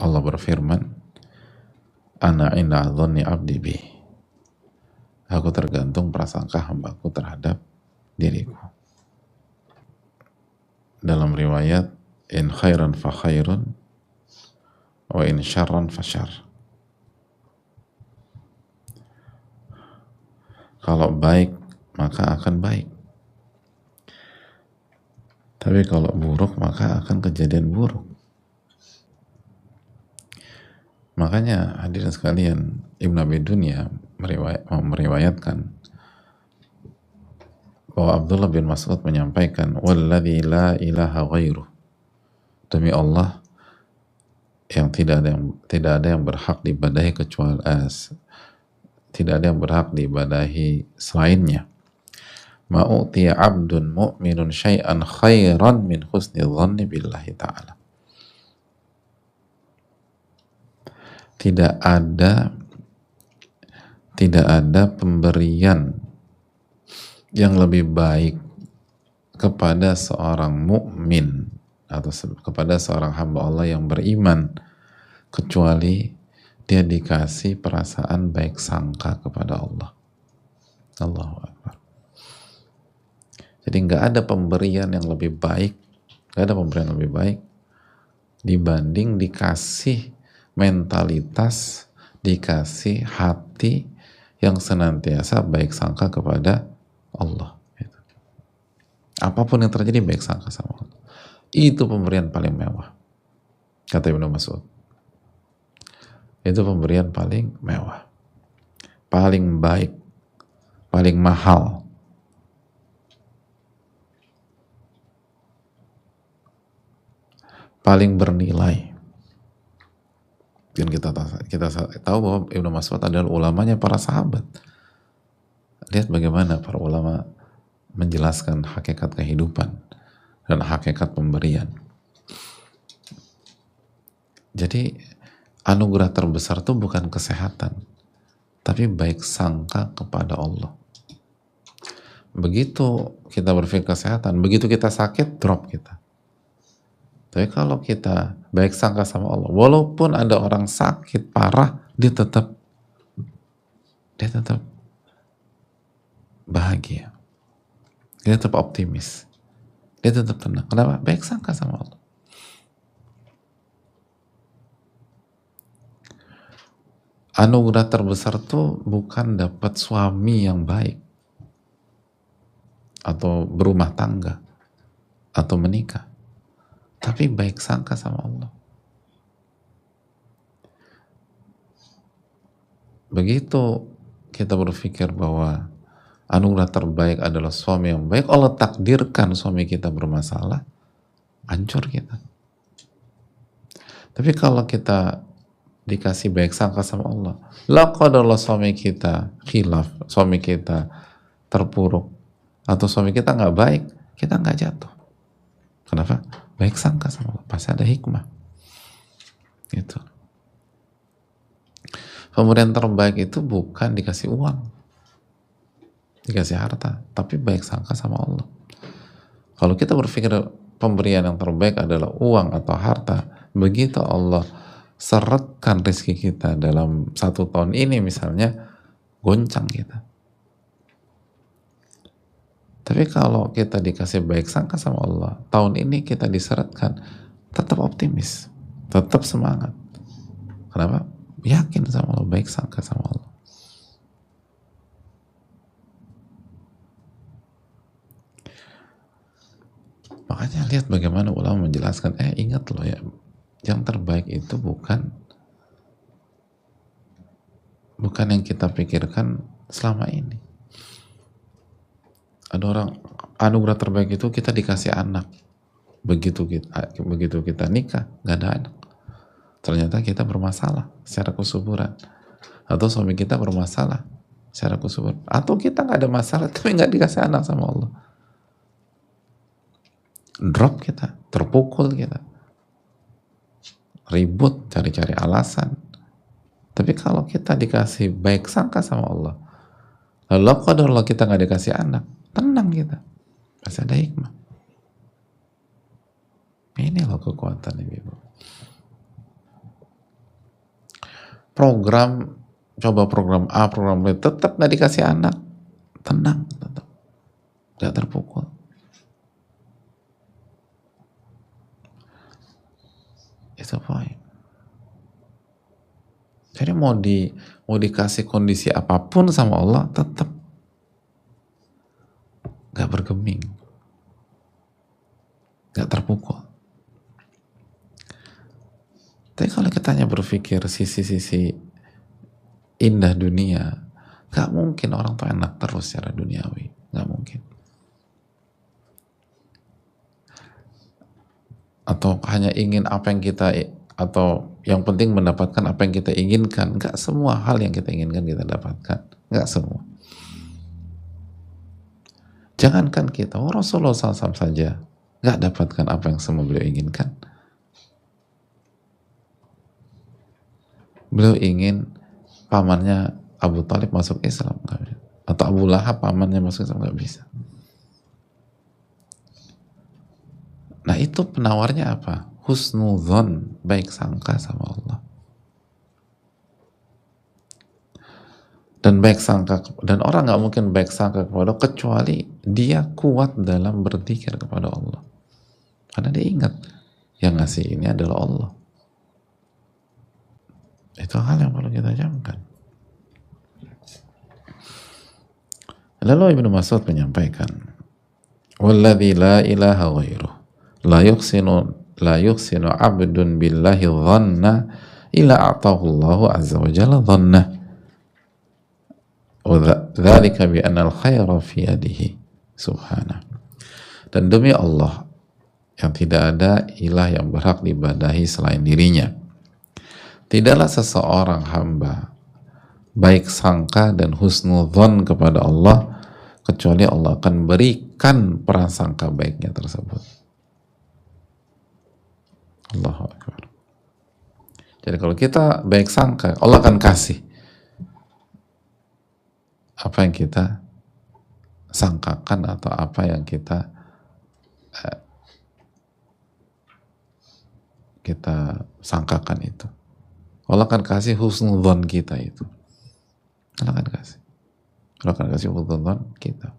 Allah berfirman, ana inda dhanni abdi bi. Aku tergantung prasangka hambaku terhadap diriku. Dalam riwayat, in khairan fa khairun wa in syarran fa syarr. Kalau baik maka akan baik, tapi kalau buruk maka akan kejadian buruk. Makanya hadirin sekalian, Ibn Abi Dunya meriwayatkan bahwa Abdullah bin Mas'ud menyampaikan, walladzi la ilaha ghairuh, demi Allah yang tidak ada yang berhak diibadahi kecuali tidak ada yang berhak diibadahi selainnya. Ma'utiya abdun mu'minun syai'an khairan min husni dhanni billahi ta'ala. Tidak ada pemberian yang lebih baik kepada seorang mukmin atau kepada seorang hamba Allah yang beriman kecuali dia dikasih perasaan baik sangka kepada Allah. Allahu Akbar. Jadi nggak ada pemberian yang lebih baik, dibanding dikasih mentalitas, dikasih hati yang senantiasa baik sangka kepada Allah. Apapun yang terjadi baik sangka sama Allah. Itu pemberian paling mewah, kata Ibnu Mas'ud. Itu pemberian paling mewah, paling baik, paling mahal. Paling bernilai. Dan kita tahu bahwa Ibnu Mas'ud adalah ulamanya para sahabat. Lihat bagaimana para ulama menjelaskan hakikat kehidupan dan hakikat pemberian. Jadi anugerah terbesar itu bukan kesehatan, tapi baik sangka kepada Allah. Begitu kita berpikir kesehatan, begitu kita sakit, drop kita. Tapi kalau kita baik sangka sama Allah, walaupun ada orang sakit parah, dia tetap bahagia, dia tetap optimis, dia tetap tenang. Kenapa? Baik sangka sama Allah. Anugerah terbesar tuh bukan dapat suami yang baik, atau berumah tangga, atau menikah, tapi baik sangka sama Allah. Begitu kita berpikir bahwa anugerah terbaik adalah suami yang baik, Allah takdirkan suami kita bermasalah, hancur kita. Tapi kalau kita dikasih baik sangka sama Allah, laqadarullah suami kita khilaf, suami kita terpuruk, atau suami kita nggak baik, kita nggak jatuh. Kenapa? Baik sangka sama Allah, pasti ada hikmah. Gitu. Pemberian terbaik itu bukan dikasih uang, dikasih harta, tapi baik sangka sama Allah. Kalau kita berpikir pemberian yang terbaik adalah uang atau harta, begitu Allah seretkan rezeki kita dalam 1 tahun ini misalnya, goncang kita. Tapi kalau kita dikasih baik sangka sama Allah, tahun ini kita diseretkan, tetap optimis, tetap semangat. Kenapa? Yakin sama Allah, baik sangka sama Allah. Makanya lihat bagaimana ulama menjelaskan, ingat loh ya, yang terbaik itu bukan yang kita pikirkan selama ini. Ada orang, anugerah terbaik itu kita dikasih anak. Begitu kita nikah, gak ada anak. Ternyata kita bermasalah secara kesuburan. Atau suami kita bermasalah secara kesuburan. Atau kita gak ada masalah, tapi gak dikasih anak sama Allah. Drop kita, terpukul kita. Ribut, cari-cari alasan. Tapi kalau kita dikasih baik sangka sama Allah, lalu kalau kita gak dikasih anak, tenang kita, pasti ada hikmah. Ini loh kekuatan ibu. program, coba program A, program B, tetap nggak dikasih anak, tenang, tetap nggak terpukul. Itu poin. Jadi mau dikasih kondisi apapun sama Allah, tetap nggak bergeming, nggak terpukul. Tapi kalau kita hanya berpikir sisi-sisi indah dunia, nggak mungkin orang tuh enak terus secara duniawi, nggak mungkin. Atau hanya ingin apa yang kita, atau yang penting mendapatkan apa yang kita inginkan. Nggak semua hal yang kita inginkan kita dapatkan, nggak semua. Jangankan kita, Rasulullah SAW saja nggak dapatkan apa yang semua beliau inginkan. Beliau ingin pamannya Abu Talib masuk Islam, atau Abu Lahab pamannya masuk Islam, nggak bisa. Nah itu penawarnya apa? Husnudzon, baik sangka sama Allah. Dan baik sangka, dan orang nggak mungkin baik sangka kepada Allah kecuali dia kuat dalam berzikir kepada Allah. Karena dia ingat yang ngasih ini adalah Allah. Itu hal yang perlu kita camkan. Lalu Ibnu Mas'ud menyampaikan, "Walladzi la ilaha ghairuh, la yuhsinu 'abdun billahi dhanna illa a'tahu Allahu 'azza wa jalla dhanna. Wa dzalika bi anna al-khaira fi yadihi." Subhana. Dan demi Allah yang tidak ada ilah yang berhak diibadahi selain dirinya, tidaklah seseorang hamba baik sangka dan husnudzon kepada Allah kecuali Allah akan berikan prasangka baiknya tersebut. Allahu Akbar. Jadi kalau kita baik sangka, Allah akan kasih apa yang kita sangkakan atau apa yang kita sangkakan itu. Allah akan kasih husnudzon kita itu. Allah akan kasih. Allah akan kasih husnudzon kita.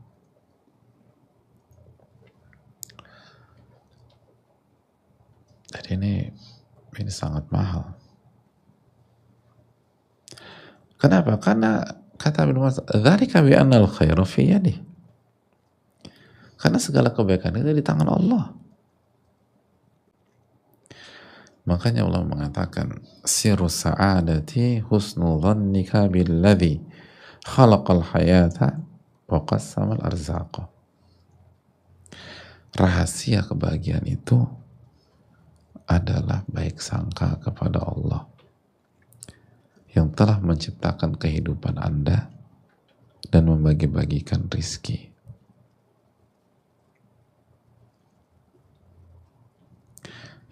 Jadi ini sangat mahal. Kenapa? Karena kata Ibnu Mas'ud, "Dzalika bi anna al-khaira fi yadihi." Karena segala kebaikan itu di tangan Allah. Makanya Allah mengatakan, "Sirru sa'adati husnu dhannika billadzi khalaqal hayata wa qassamal arzaqa." Rahasia kebahagiaan itu adalah baik sangka kepada Allah yang telah menciptakan kehidupan Anda dan membagi-bagikan rizki.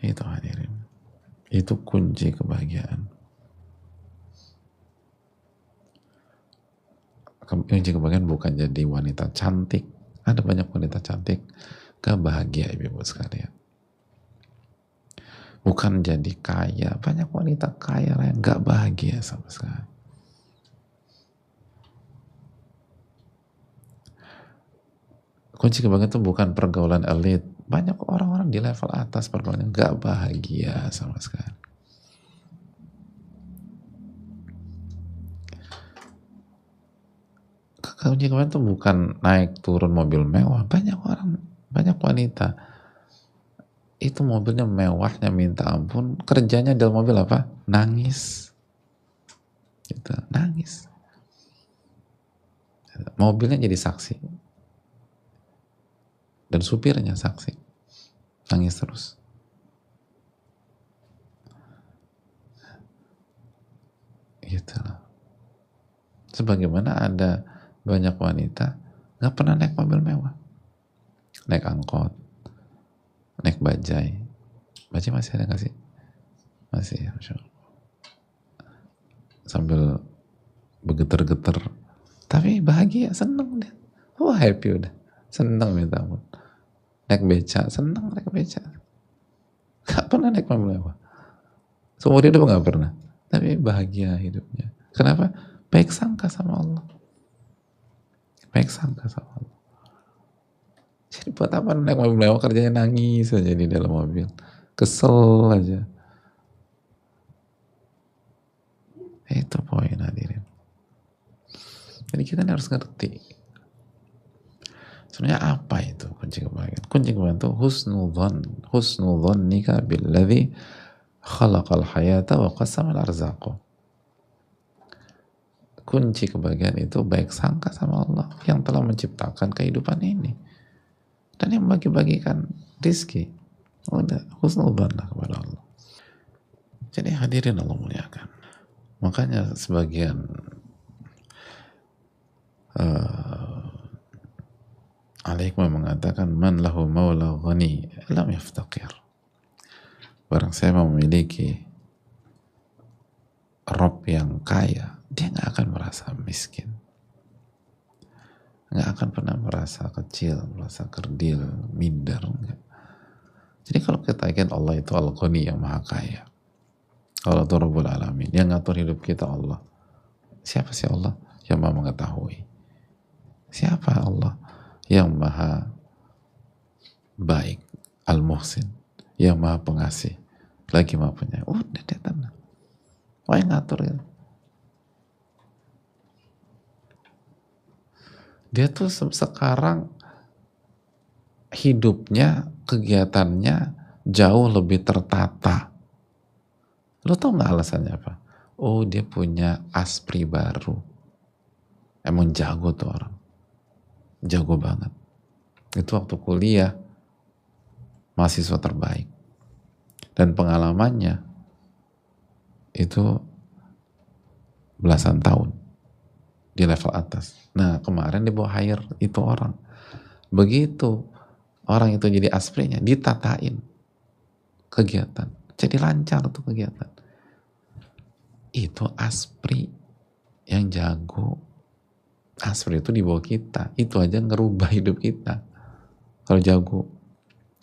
Itu hadirin. Itu kunci kebahagiaan. Kunci kebahagiaan bukan jadi wanita cantik. Ada banyak wanita cantik gak bahagia, ibu-ibu sekalian. Bukan jadi kaya. Banyak wanita kaya yang gak bahagia sama sekali. Kunci kebahagiaan itu bukan pergaulan elit. Banyak orang-orang di level atas pergaulannya gak bahagia sama sekali. Kunci kebahagiaan itu bukan naik turun mobil mewah. Banyak wanita itu mobilnya mewahnya minta ampun, kerjanya dalam mobil apa? Nangis. Gitu, nangis. Mobilnya jadi saksi. Dan supirnya saksi. Nangis terus. Gitu loh. Sebagaimana ada banyak wanita gak pernah naik mobil mewah. Naik angkot, naik bajai. Bajai masih ada gak sih? Masih, Masya Allah. Sambil bergetar-getar. Tapi bahagia, seneng dia. Wah, happy udah. Seneng minta ampun. Naik beca, seneng naik beca. Gak pernah naik mobil mewah. Seumur hidup gak pernah. tapi bahagia hidupnya. Kenapa? Baik sangka sama Allah. Baik sangka sama Allah. Jadi buat apa naik mobil mewah, kerjanya nangis aja di dalam mobil. Kesel aja. Itu poin hadirin. Jadi kita harus ngerti. Sebenarnya apa itu kunci kebahagiaan? Kunci kebahagiaan itu husnul dhannika billadzi khalaqal hayata wa qasamal arzaqo. Kunci kebahagiaan itu baik sangka sama Allah yang telah menciptakan kehidupan ini dan yang bagi-bagikan rizki. Udah, husnul dhanna kepada Allah. Jadi hadirin Allah muliakan. Makanya sebagian al-hikmah mengatakan man lahu maula ghani lam yaftaqir. Barang saya memiliki Rob yang kaya, dia nggak akan merasa miskin, nggak akan pernah merasa kecil, merasa kerdil, minder, enggak. Jadi kalau kita yakin Allah itu Al-Ghani yang maha kaya, Allah itu Rabbul Alamin, yang ngatur hidup kita Allah. Siapa sih Allah? Yang maha mengetahui. Siapa Allah? Yang maha baik, Al-Muhsin, yang maha pengasih, lagi maha penyayang. Udah dia tenang. Oh, yang ngatur ya. Dia tuh sekarang hidupnya, kegiatannya jauh lebih tertata. Lo tau gak alasannya apa? Oh, dia punya aspri baru. Emang jago tuh orang. Jago banget. Itu waktu kuliah, mahasiswa terbaik. Dan pengalamannya itu belasan tahun di level atas. Nah, kemarin dia bawa hire itu orang. Begitu orang itu jadi asprinya, ditatain kegiatan. Jadi lancar tuh kegiatan. Itu aspri yang jago. Aspri itu di bawah kita. Itu aja ngerubah hidup kita. Kalau jago.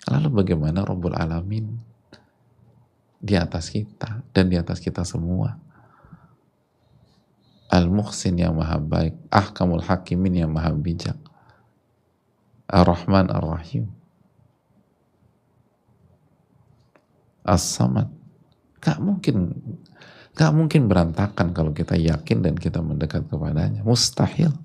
Lalu bagaimana Rabbul Alamin di atas kita dan di atas kita semua? Al-Muhsin yang maha baik, Ahkamul Hakimin yang maha bijak, Ar-Rahman Ar-Rahim, As-Samad. Gak mungkin berantakan kalau kita yakin dan kita mendekat kepadanya. Mustahil.